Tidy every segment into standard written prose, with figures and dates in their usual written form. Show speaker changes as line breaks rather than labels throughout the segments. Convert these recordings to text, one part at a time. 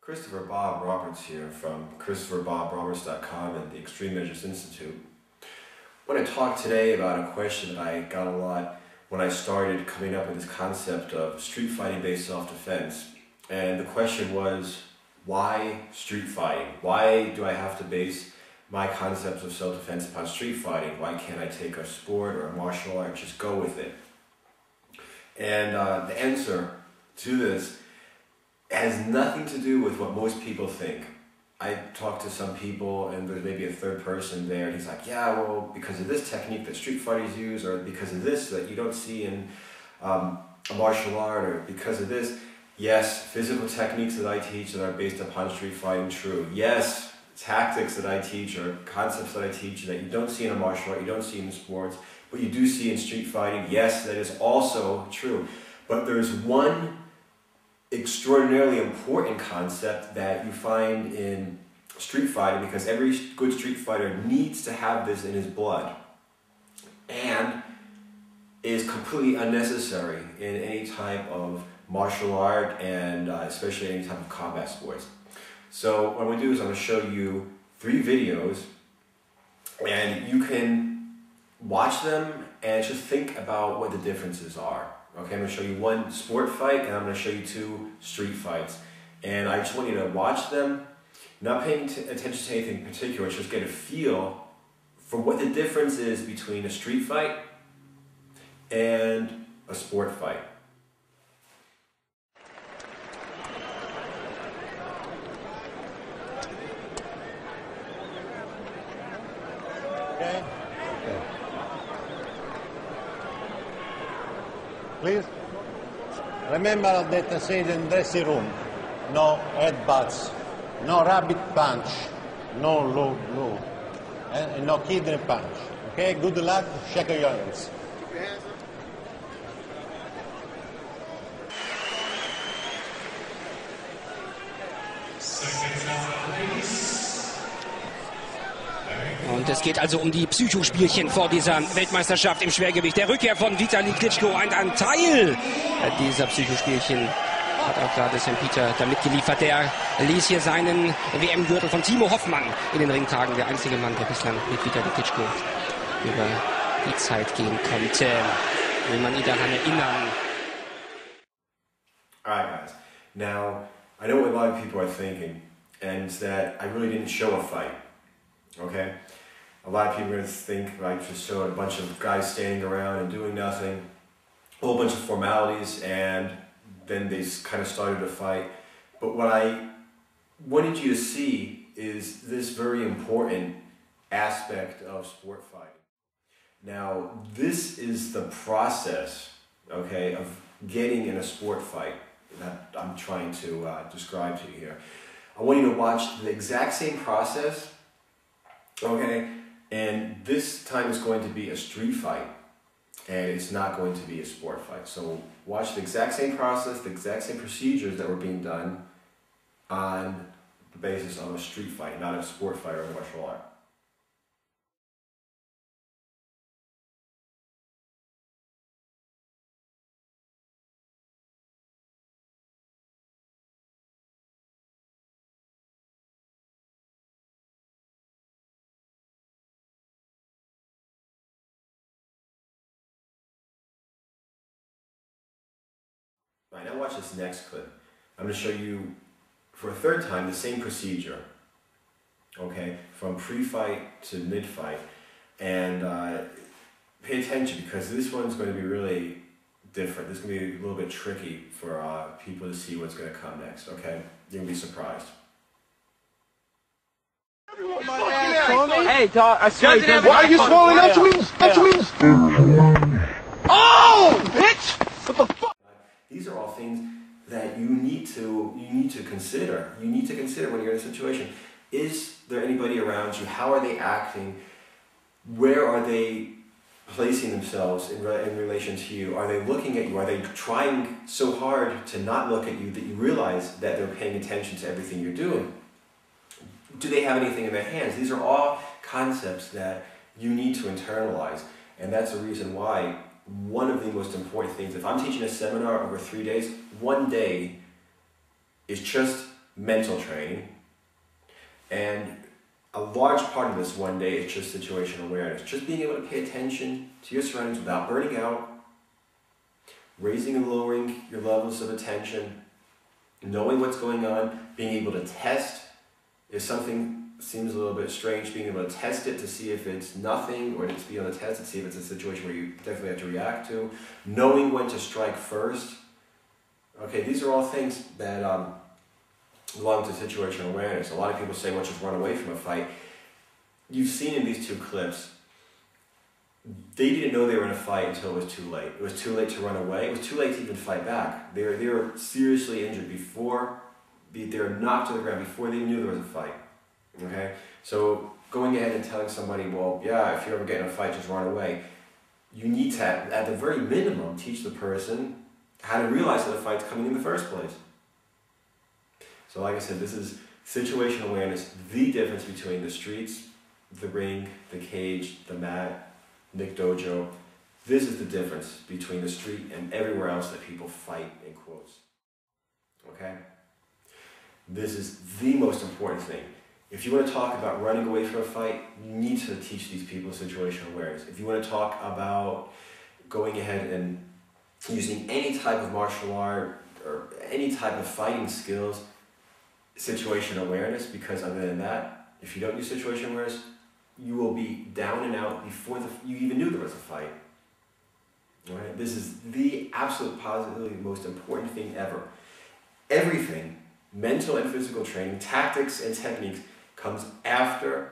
Christopher Bob Roberts here from ChristopherBobRoberts.com and the Extreme Measures Institute. I want to talk today about a question that I got a lot when I started coming up with this concept of street fighting based self-defense. And the question was, why street fighting? Why do I have to base my concepts of self-defense upon street fighting? Why can't I take a sport or a martial art and just go with it? And the answer to this has nothing to do with what most people think. I talked to some people and there's maybe a third person there and he's like, yeah, well, because of this technique that street fighters use, or because of this that you don't see in a martial art, or because of this. Yes, physical techniques that I teach that are based upon street fighting, true. Yes, tactics that I teach or concepts that I teach that you don't see in a martial art, you don't see in sports, but you do see in street fighting, yes, that is also true. But there's one extraordinarily important concept that you find in street fighting, because every good street fighter needs to have this in his blood, and is completely unnecessary in any type of martial art, and especially any type of combat sports. So what I'm going to do is I'm going to show you 3 videos, and you can watch them and just think about what the differences are. Okay, I'm going to show you 1 sport fight, and I'm going to show you 2 street fights. And I just want you to watch them, not paying attention to anything in particular, just get a feel for what the difference is between a street fight and a sport fight.
Okay. Please. Remember that I said in dressing room, no headbutts, no rabbit punch, no low, and no kidney punch. Okay, good luck, shake your hands.
Und es geht also um die Psychospielchen vor dieser Weltmeisterschaft im Schwergewicht. Der Rückkehr von Vitali Klitschko, ein Teil dieser Psychospielchen hat auch gerade St. Peter damit geliefert. Der ließ hier seinen WM-Gürtel von Timo Hoffmann in den Ring tragen. Der einzige Mann, der bislang mit Vitali Klitschko über die Zeit gehen konnte. Will man ihn daran erinnern.
Alright guys, now I know what a lot of people are thinking, and it's that I really didn't show a fight. Okay? A lot of people are going to think I just showed a bunch of guys standing around and doing nothing, a whole bunch of formalities, and then they kind of started a fight. But what I wanted you to see is this very important aspect of sport fighting. Now, this is the process, okay, of getting in a sport fight that I'm trying to describe to you here. I want you to watch the exact same process. Okay, and this time is going to be a street fight, and it's not going to be a sport fight. So watch the exact same process, the exact same procedures that were being done on the basis of a street fight, not a sport fight or a martial art. Right, now watch this next clip. I'm going to show you, for a third time, the same procedure, okay, from pre-fight to mid-fight. And pay attention, because this one's going to be really different. This is going to be a little bit tricky for people to see what's going to come next, okay? You're going to be surprised.
Hey, dog, I swear.
Why are you swallowing out to me? Oh, bitch! What the fuck?
These are all things that you need to consider. You need to consider when you're in a situation. Is there anybody around you? How are they acting? Where are they placing themselves in relation to you? Are they looking at you? Are they trying so hard to not look at you that you realize that they're paying attention to everything you're doing? Do they have anything in their hands? These are all concepts that you need to internalize, and that's the reason why one of the most important things, if I'm teaching a seminar over 3 days, 1 day is just mental training. And a large part of this one day is just situational awareness. Just being able to pay attention to your surroundings without burning out, raising and lowering your levels of attention, knowing what's going on, being able to test if something seems a little bit strange, being able to test it to see if it's nothing, or to be able to test it to see if it's a situation where you definitely have to react to, knowing when to strike first. Okay, these are all things that belong to situational awareness. A lot of people say, well, just run away from a fight. You've seen in these two clips, they didn't know they were in a fight until it was too late. It was too late to run away. It was too late to even fight back. They were seriously injured before, they were knocked to the ground before they knew there was a fight. Okay? So going ahead and telling somebody, well, yeah, if you ever get in a fight, just run away. You need to, at the very minimum, teach the person how to realize that a fight's coming in the first place. So like I said, this is situational awareness, the difference between the streets, the ring, the cage, the mat, Nick Dojo. This is the difference between the street and everywhere else that people fight, in quotes. Okay? This is the most important thing. If you want to talk about running away from a fight, you need to teach these people situational awareness. If you want to talk about going ahead and using any type of martial art or any type of fighting skills, situational awareness, because other than that, if you don't use situational awareness, you will be down and out before you even knew there was a fight. All right? This is the absolute positively most important thing ever. Everything, mental and physical training, tactics and techniques, comes after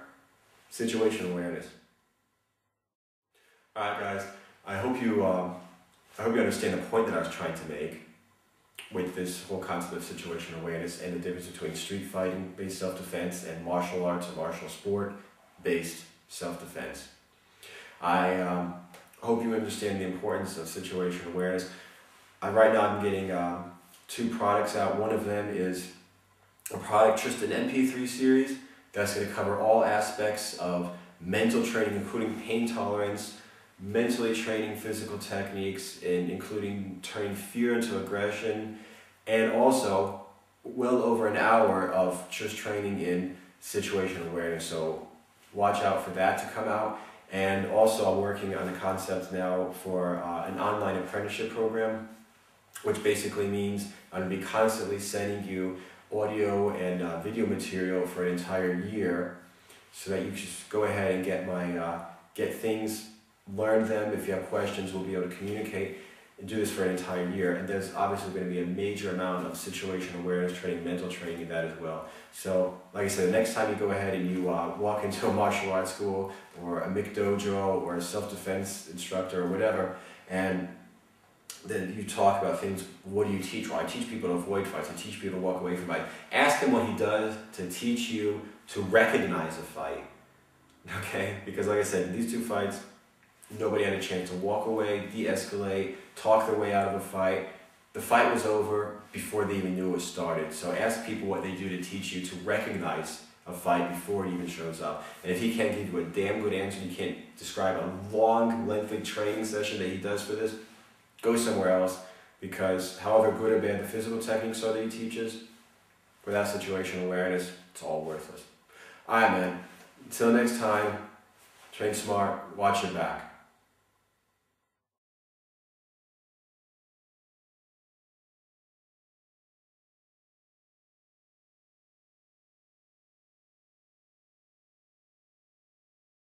situational awareness. All right, guys. I hope you understand the point that I was trying to make with this whole concept of situational awareness and the difference between street fighting based self-defense and martial arts or martial sport based self-defense. I hope you understand the importance of situational awareness. Right now I'm getting 2 products out. One of them is a product, just an MP3 series that's going to cover all aspects of mental training, including pain tolerance, mentally training physical techniques, and including turning fear into aggression, and also well over an hour of just training in situational awareness. So watch out for that to come out. And also I'm working on a concept now for an online apprenticeship program, which basically means I'm going to be constantly sending you audio and video material for an entire year, so that you just go ahead and get things, learn them. If you have questions, we'll be able to communicate and do this for an entire year. And there's obviously going to be a major amount of situational awareness training, mental training in that as well. So like I said, the next time you go ahead and you walk into a martial arts school or a Mick Dojo or a self-defense instructor or whatever, and then you talk about things, what do you teach? Well, I teach people to avoid fights. I teach people to walk away from fights. Ask him what he does to teach you to recognize a fight. Okay? Because like I said, in these 2 fights, nobody had a chance to walk away, de-escalate, talk their way out of a fight. The fight was over before they even knew it was started. So ask people what they do to teach you to recognize a fight before it even shows up. And if he can't give you a damn good answer, he can't describe a long, lengthy training session that he does for this, go somewhere else, because however good or bad the physical techniques are that he teaches, without situational awareness, it's all worthless. Alright, man. Until next time, train smart, watch your back.